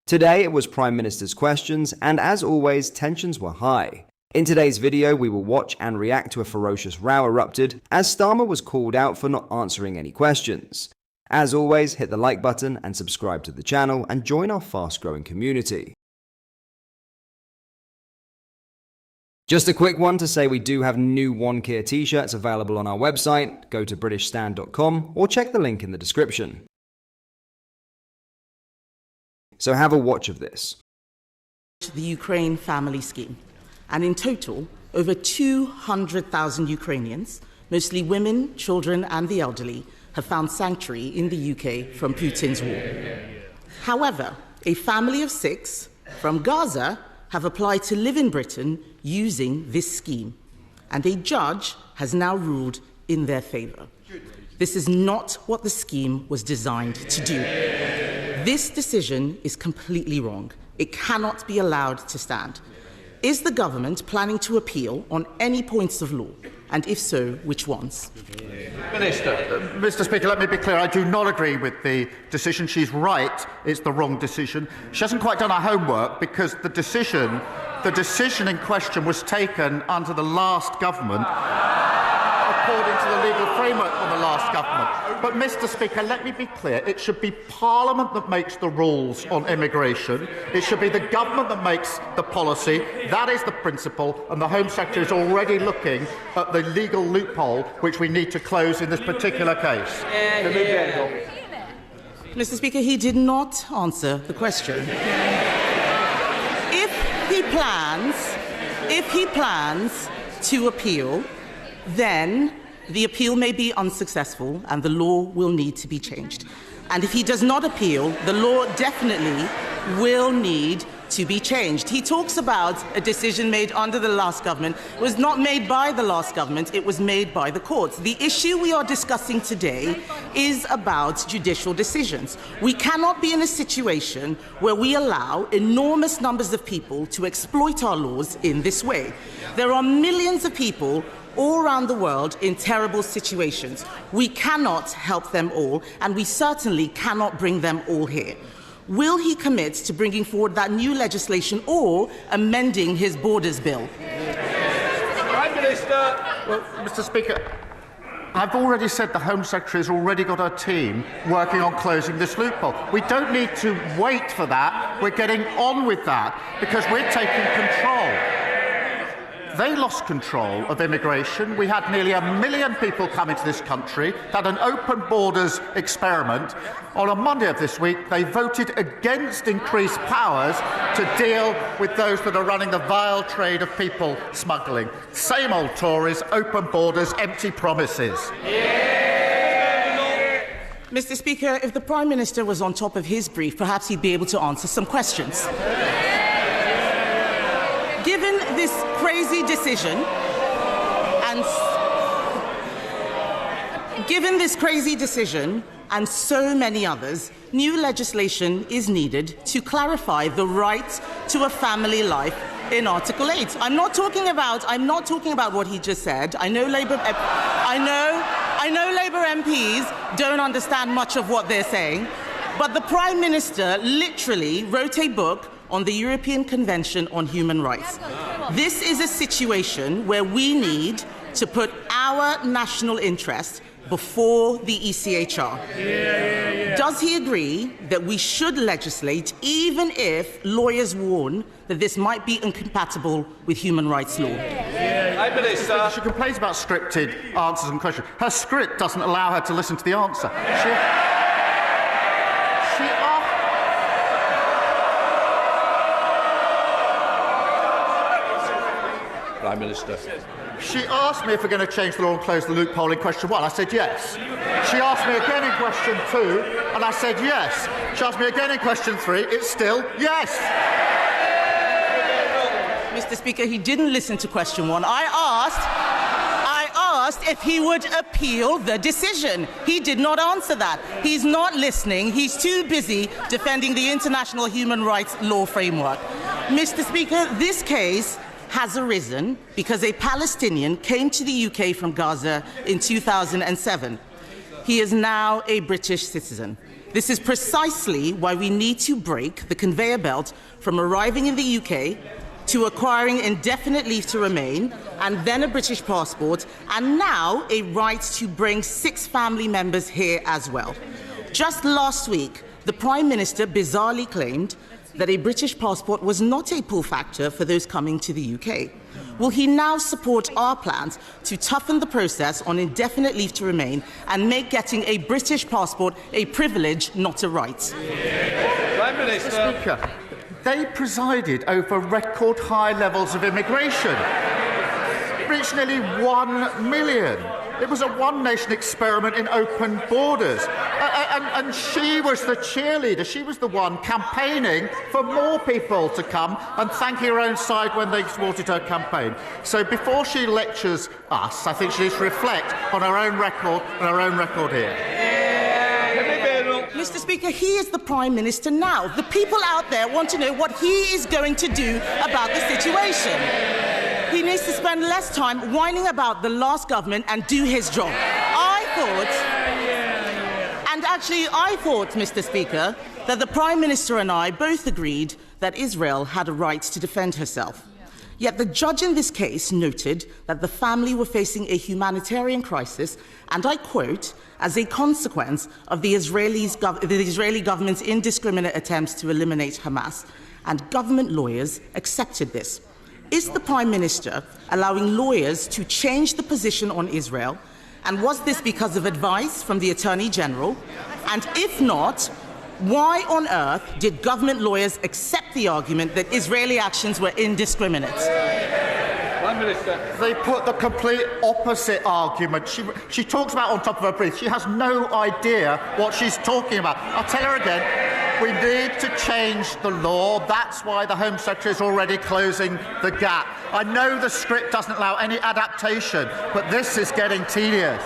Today it was Prime Minister's questions, and as always, tensions were high. In today's video, we will watch and react to a ferocious row erupted as Starmer was called out for not answering any questions. As always, hit the like button and subscribe to the channel and join our fast-growing community. Just a quick one to say we do have new One Keir t-shirts available on our website. Go to britishstand.com or check the link in the description. So have a watch of this. The Ukraine Family Scheme. And in total, over 200,000 Ukrainians, mostly women, children and the elderly, have found sanctuary in the UK from Putin's war. However, a family of 6 from Gaza have applied to live in Britain using this scheme, and a judge has now ruled in their favour. This is not what the scheme was designed to do. This decision is completely wrong. It cannot be allowed to stand. Is the government planning to appeal on any points of law? And if so, which ones? Minister. Mr. Speaker, let me be clear. I do not agree with the decision. She's right. It's the wrong decision. She hasn't quite done her homework because the decision in question was taken under the last government, according to the legal framework of the last government. But, Mr. Speaker, let me be clear. It should be Parliament that makes the rules on immigration. It should be the government that makes the policy. That is the principle, and the Home Secretary is already looking at the legal loophole which we need to close in this particular case. Mr. Speaker, he did not answer the question. If he plans to appeal, then the appeal may be unsuccessful and the law will need to be changed. And if he does not appeal, the law definitely will need to be changed. He talks about a decision made under the last government. It was not made by the last government, it was made by the courts. The issue we are discussing today is about judicial decisions. We cannot be in a situation where we allow enormous numbers of people to exploit our laws in this way. There are millions of people all around the world in terrible situations. We cannot help them all, and we certainly cannot bring them all here. Will he commit to bringing forward that new legislation or amending his borders bill? Prime Minister. Well, Mr. Speaker, I've already said the Home Secretary has already got her team working on closing this loophole. We don't need to wait for that. We're getting on with that because we're taking control. They lost control of immigration. We had nearly 1 million people come into this country, had an open borders experiment. On a Monday of this week, they voted against increased powers to deal with those that are running the vile trade of people smuggling. Same old Tories, open borders, empty promises. Mr. Speaker, if the Prime Minister was on top of his brief, perhaps he'd be able to answer some questions. Given this crazy decision and so many others, new legislation is needed to clarify the right to a family life in Article 8. I'm not talking about what he just said. I know Labour MPs don't understand much of what they're saying, but the Prime Minister literally wrote a book on the European Convention on Human Rights. This is a situation where we need to put our national interest before the ECHR. Does he agree that we should legislate even if lawyers warn that this might be incompatible with human rights law? She complains about scripted answers and questions. Her script doesn't allow her to listen to the answer. Prime Minister. She asked me if we're going to change the law and close the loophole in question 1. I said yes. She asked me again in question 2, and I said yes. She asked me again in question 3. It's still yes. Mr. Speaker, he didn't listen to question 1. I asked if he would appeal the decision. He did not answer that. He's not listening. He's too busy defending the international human rights law framework. Mr. Speaker, this case has arisen because a Palestinian came to the UK from Gaza in 2007. He is now a British citizen. This is precisely why we need to break the conveyor belt from arriving in the UK to acquiring indefinite leave to remain, and then a British passport, and now a right to bring 6 family members here as well. Just last week, the Prime Minister bizarrely claimed that a British passport was not a pull factor for those coming to the UK. Will he now support our plans to toughen the process on indefinite leave to remain and make getting a British passport a privilege, not a right? Prime Minister. Speaker, they presided over record high levels of immigration. Reached nearly 1 million. It was a one-nation experiment in open borders. And she was the cheerleader. She was the one campaigning for more people to come and thanking her own side when they supported her campaign. So before she lectures us, I think she needs to reflect on her own record and her own record here. Mr. Speaker, he is the Prime Minister now. The people out there want to know what he is going to do about the situation. He needs to spend less time whining about the last government and do his job. I thought, Mr. Speaker, that the Prime Minister and I both agreed that Israel had a right to defend herself. Yet the judge in this case noted that the family were facing a humanitarian crisis, and I quote, as a consequence of the Israeli government's indiscriminate attempts to eliminate Hamas, and government lawyers accepted this. Is the Prime Minister allowing lawyers to change the position on Israel? And was this because of advice from the Attorney General? And if not, why on earth did government lawyers accept the argument that Israeli actions were indiscriminate? Prime Minister. They put the complete opposite argument. She talks about on top of her breath. She has no idea what she's talking about. I'll tell her again. We need to change the law. That's why the Home Secretary is already closing the gap. I know the script doesn't allow any adaptation, but this is getting tedious.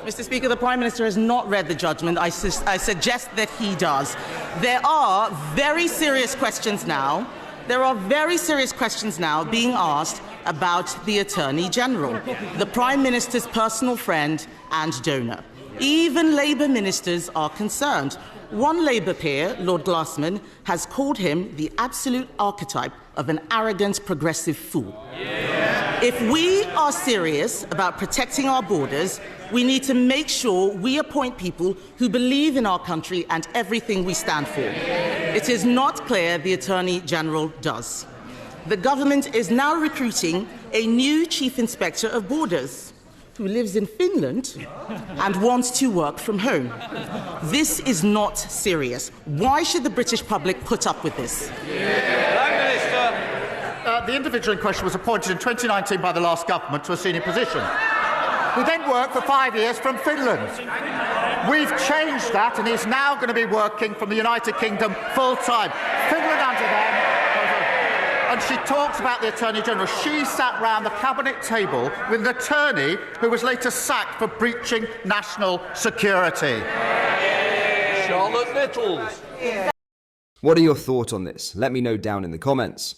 Mr. Speaker, the Prime Minister has not read the judgment. I suggest that he does. There are very serious questions now. There are very serious questions now being asked about the Attorney General, the Prime Minister's personal friend and donor. Even Labour ministers are concerned. One Labour peer, Lord Glassman, has called him the absolute archetype of an arrogant progressive fool. Yeah. If we are serious about protecting our borders, we need to make sure we appoint people who believe in our country and everything we stand for. It is not clear the Attorney General does. The government is now recruiting a new Chief Inspector of Borders who lives in Finland and wants to work from home. This is not serious. Why should the British public put up with this? Prime Minister. The individual in question was appointed in 2019 by the last government to a senior position. He then worked for 5 years from Finland. We've changed that, and he's now going to be working from the United Kingdom full-time. Finland under them. And she talks about the Attorney General. She sat round the cabinet table with an attorney who was later sacked for breaching national security. Charlotte Littles. What are your thoughts on this? Let me know down in the comments.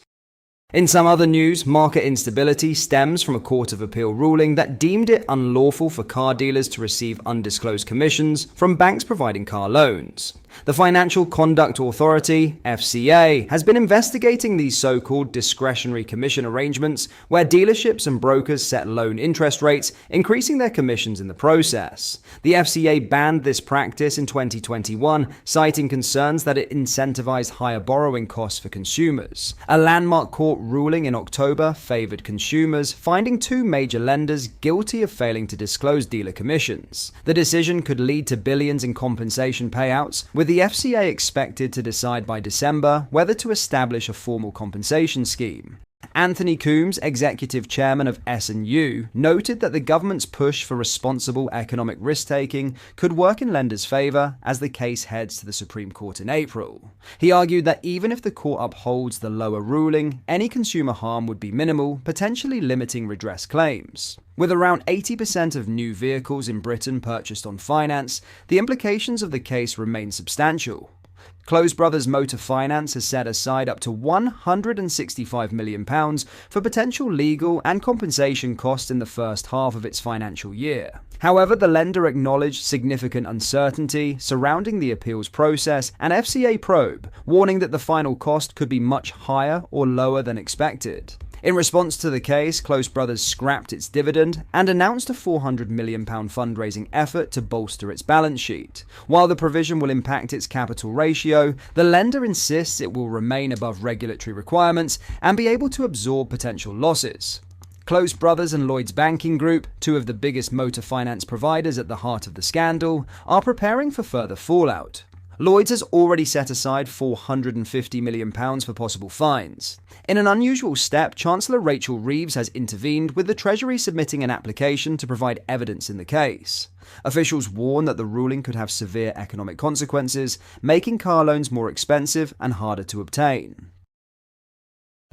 In some other news, market instability stems from a Court of Appeal ruling that deemed it unlawful for car dealers to receive undisclosed commissions from banks providing car loans. The Financial Conduct Authority, FCA, has been investigating these so-called discretionary commission arrangements where dealerships and brokers set loan interest rates, increasing their commissions in the process. The FCA banned this practice in 2021, citing concerns that it incentivized higher borrowing costs for consumers. A landmark court ruling in October favored consumers, finding 2 major lenders guilty of failing to disclose dealer commissions. The decision could lead to billions in compensation payouts, with the FCA expected to decide by December whether to establish a formal compensation scheme. Anthony Coombs, executive chairman of S&U, noted that the government's push for responsible economic risk-taking could work in lenders' favour as the case heads to the Supreme Court in April. He argued that even if the court upholds the lower ruling, any consumer harm would be minimal, potentially limiting redress claims. With around 80% of new vehicles in Britain purchased on finance, the implications of the case remain substantial. Close Brothers Motor Finance has set aside up to £165 million for potential legal and compensation costs in the first half of its financial year. However, the lender acknowledged significant uncertainty surrounding the appeals process and FCA probe, warning that the final cost could be much higher or lower than expected. In response to the case, Close Brothers scrapped its dividend and announced a £400 million fundraising effort to bolster its balance sheet. While the provision will impact its capital ratio, the lender insists it will remain above regulatory requirements and be able to absorb potential losses. Close Brothers and Lloyds Banking Group, two of the biggest motor finance providers at the heart of the scandal, are preparing for further fallout. Lloyds has already set aside £450 million for possible fines. In an unusual step, Chancellor Rachel Reeves has intervened, with the Treasury submitting an application to provide evidence in the case. Officials warn that the ruling could have severe economic consequences, making car loans more expensive and harder to obtain.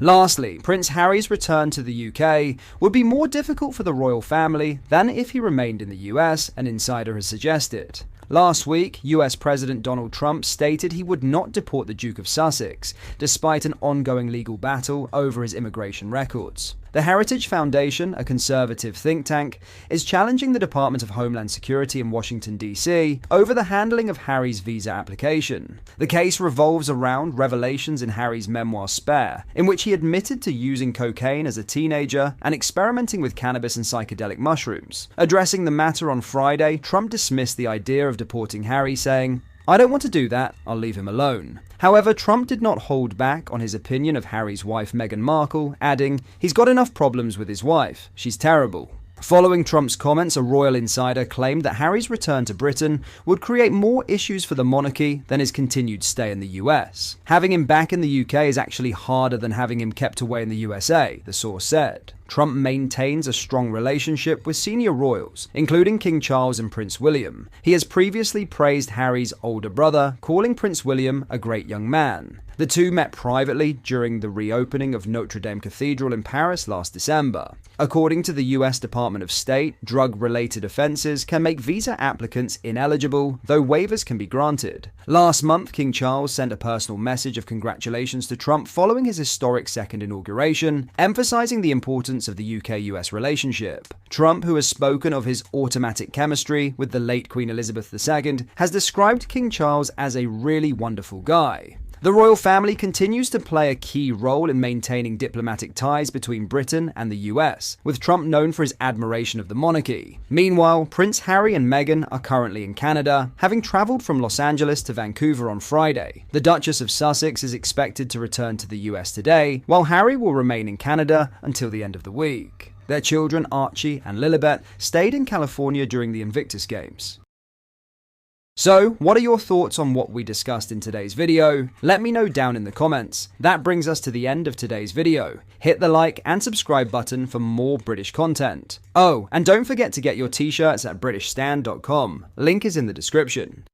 Lastly, Prince Harry's return to the UK would be more difficult for the royal family than if he remained in the US, an insider has suggested. Last week, US President Donald Trump stated he would not deport the Duke of Sussex, despite an ongoing legal battle over his immigration records. The Heritage Foundation, a conservative think tank, is challenging the Department of Homeland Security in Washington, D.C. over the handling of Harry's visa application. The case revolves around revelations in Harry's memoir Spare, in which he admitted to using cocaine as a teenager and experimenting with cannabis and psychedelic mushrooms. Addressing the matter on Friday, Trump dismissed the idea of deporting Harry, saying, "I don't want to do that, I'll leave him alone." However, Trump did not hold back on his opinion of Harry's wife Meghan Markle, adding, "He's got enough problems with his wife. She's terrible." Following Trump's comments, a royal insider claimed that Harry's return to Britain would create more issues for the monarchy than his continued stay in the US. Having him back in the UK is actually harder than having him kept away in the USA, the source said. Trump maintains a strong relationship with senior royals, including King Charles and Prince William. He has previously praised Harry's older brother, calling Prince William a great young man. The two met privately during the reopening of Notre Dame Cathedral in Paris last December. According to the US Department of State, drug-related offenses can make visa applicants ineligible, though waivers can be granted. Last month, King Charles sent a personal message of congratulations to Trump following his historic second inauguration, emphasizing the importance of the UK-US relationship. Trump, who has spoken of his automatic chemistry with the late Queen Elizabeth II, has described King Charles as a really wonderful guy. The royal family continues to play a key role in maintaining diplomatic ties between Britain and the US, with Trump known for his admiration of the monarchy. Meanwhile, Prince Harry and Meghan are currently in Canada, having travelled from Los Angeles to Vancouver on Friday. The Duchess of Sussex is expected to return to the US today, while Harry will remain in Canada until the end of the week. Their children, Archie and Lilibet, stayed in California during the Invictus Games. So, what are your thoughts on what we discussed in today's video? Let me know down in the comments. That brings us to the end of today's video. Hit the like and subscribe button for more British content. Oh, and don't forget to get your t-shirts at BritishStand.com. Link is in the description.